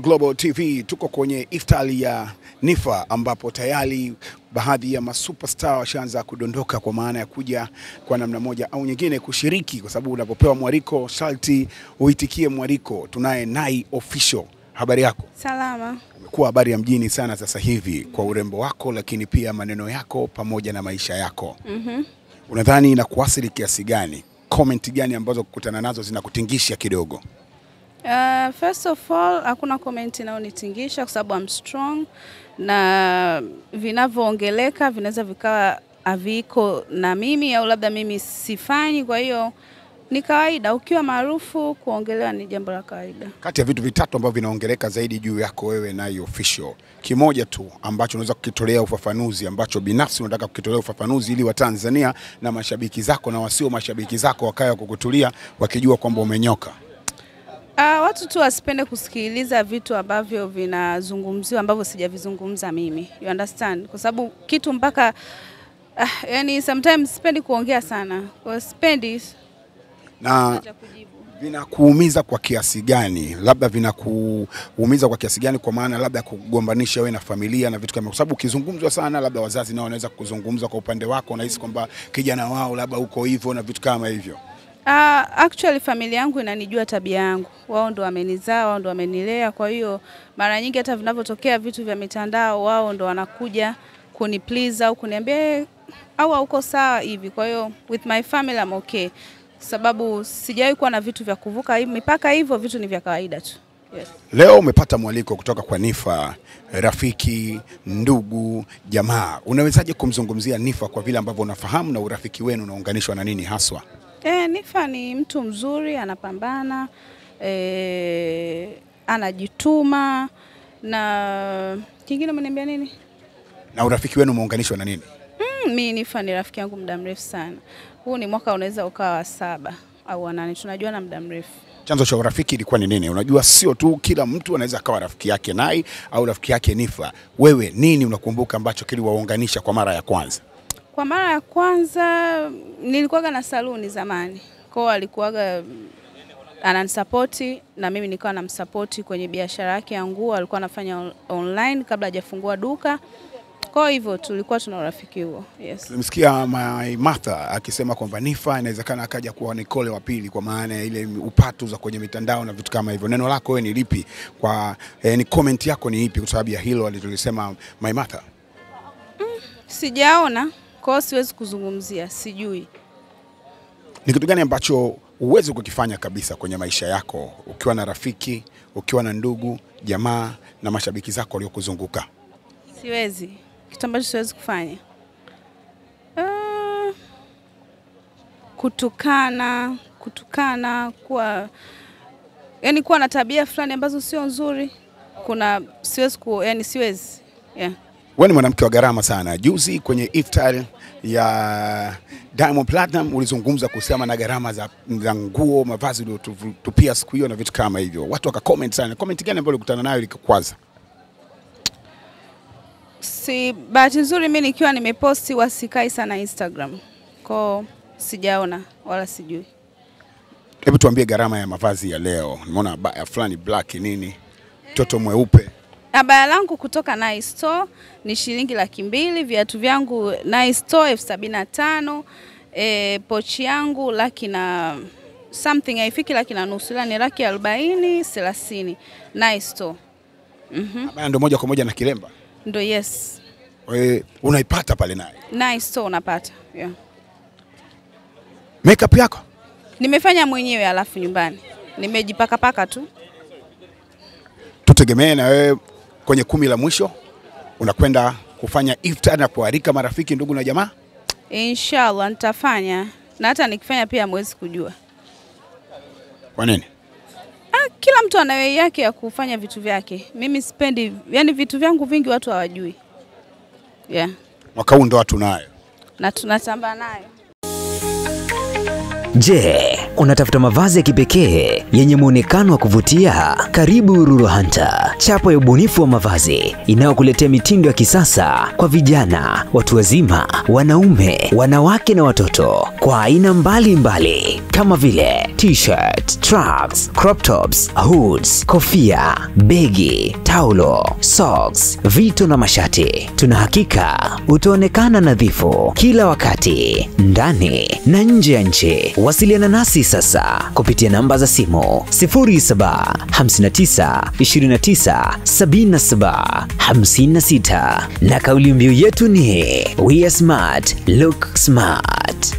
Global TV tuko kwenye iftari ya Nifa ambapo tayari baadhi ya masuperstar washaanza kudondoka kwa maana ya kuja kwa namna moja au nyingine kushiriki, kwa sababu unapopewa mwaliko sharti uitikie mwaliko. Tunaye Nai Official. Habari yako? Salama. Umekuwa habari ya mjini sana sasa hivi kwa urembo wako, lakini pia maneno yako pamoja na maisha yako. Unadhani inakuathiri kiasi gani? Comment gani ambazo kukutana nazo zinakutingisha kidogo? First of all, hakuna comment inayonitingisha kwa sababu I'm strong, na vinavyoongeleka vinaweza vikawa haviko na mimi au labda mimi sifanyi, kwa hiyo ni kawaida. Ukiwa maarufu kuongelewa ni jambo la kawaida. Kati ya vitu vitatu ambavyo vinaongeleka zaidi juu yako wewe Nai Official, kimoja tu ambacho unaweza kukitolea ufafanuzi, ambacho binafsi unataka kukitolea ufafanuzi ili Watanzania na mashabiki zako na wasio mashabiki zako wakae kukutulia wakijua kwamba umenyoka? Watu tu wasipende kusikiliza vitu ambavyo vinazungumziwa ambavyo sijavizungumza mimi. You understand? Kwa sababu kitu mpaka yani sometimes sipendi kuongea sana. Kwa sipendi. Na vinakuumiza kwa kiasi gani? Labda vinakuumiza kwa kiasi gani kwa maana labda kugombanisha wewe na familia na vitu kama, kwa sababu ukizungumzwa sana labda wazazi nao wanaweza kuzungumza kwa upande wako, unahisi kwamba kijana wao labda uko hivyo na vitu kama hivyo. Actually familia yangu inanijua tabia yangu. Wao ndo wamenizaa, wao ndo wamenilea, kwa hiyo mara nyingi hata vinavyotokea vitu vya mitandao wao ndo wanakuja kuniplease au kuniambia au hauko sawa hivi. Kwa hiyo with my family I'm okay. Sababu sijawahi kuwa na vitu vya kuvuka mipaka, hivyo vitu ni vya kawaida tu. Yes. Leo umepata mwaliko kutoka kwa Nifa, rafiki, ndugu, jamaa. Unawezaje kumzungumzia Nifa kwa vile ambavyo unafahamu na urafiki wenu unaunganishwa na nini haswa? Nifa ni mtu mzuri, anapambana, anajituma, na kingine umeniambia nini? Na urafiki wenu umeunganishwa na nini? Mimi Nifa ni rafiki yangu muda mrefu sana. Huu ni mwaka unaweza ukawa 7 au 8, tunajua na muda mrefu. Chanzo cha urafiki ilikuwa ni nini? Unajua sio tu kila mtu anaweza akawa rafiki yake Nai au rafiki yake Nifa. Wewe nini unakumbuka ambacho kiliwaunganisha kwa mara ya kwanza? Kwa mara ya kwanza nilikuwa na saluni zamani. Kwa alikuwa ananisupport na mimi nilikuwa namsupport kwenye biashara yake ya nguo, alikuwa anafanya online kabla hajafungua duka. Kwa hivyo tulikuwa tuna urafiki huo. Yes. Nimesikia My Martha akisema kwamba Nifa inawezekana akaja kuwa Nicole wa pili kwa maana ile upatu za kwenye mitandao na vitu kama hivyo. Neno lako wewe ni lipi? Kwa ni comment yako ni ipi kwa sababu ya hilo alilolisema My Martha? Sijaona, kwa siwezi kuzungumzia, sijui. Ni kitu gani ambacho uweze kukifanya kabisa kwenye maisha yako ukiwa na rafiki, ukiwa na ndugu, jamaa na mashabiki zako waliokuzunguka? Siwezi. Kitu ambacho siwezi kufanya, kutukana, kuwa na tabia fulani ambazo sio nzuri. Siwezi. Yeah. Wewe ni mwanamke wa gharama sana. Juzi kwenye iftari ya Diamond Platinum ulizungumza kuhusiana na gharama za nguo, mavazi uliyotupia siku hiyo na vitu kama hivyo. Watu waka comment sana. Comment gani ambayo ulikutana nayo ilikukwaza? Si bahati nzuri mimi nikiwa nimeposti wasikai sana Instagram. Kwa sijaona wala sijui. Hebu tuambie gharama ya mavazi ya leo. Nimeona baya fulani black nini? Mtoto mweupe. Baya langu kutoka Nai Store ni shilingi 200,000, viatu vyangu Nai Store 75,000, pochi yangu laki na something haifiki laki na nusu, ni laki 40, 30 Nai Store. Baya ndio moja kwa moja na kilemba? Ndio, yes. Wewe unaipata pale Nai Store unapata. Yeah. Makeup yako? Nimefanya mwenyewe alafu nyumbani. Nimejipaka paka tu. Tutegemee na wewe kwenye 10 la mwisho unakwenda kufanya iftar na kualika marafiki, ndugu na jamaa? Inshallah nitafanya. Na hata nikifanya pia mwezi kujua. Kwa nini? Kila mtu ana way yake ya kufanya vitu vyake. Mimi sipendi, yani vitu vyangu vingi watu hawajui. Yeah. Mwaka huu ndo watu nayo. Na tunatamba nayo. Je, Unatafuta mavazi ya kipekee yenye muonekano wa kuvutia? Karibu Ruru Hunter, chapa ya ubunifu wa mavazi inayokuletea mitindo ya kisasa kwa vijana, watu wazima, wanaume, wanawake na watoto kwa aina mbalimbali kama vile t-shirt, trunks, crop tops, hoods, kofia, begi, taulo, socks, vito na mashati. Tunahakika utaonekana nadhifu kila wakati ndani na nje ya nchi. Wasiliana nasi sasa kupitia namba za simu 0759297756 na kauli mbiu yetu ni We are smart, look smart.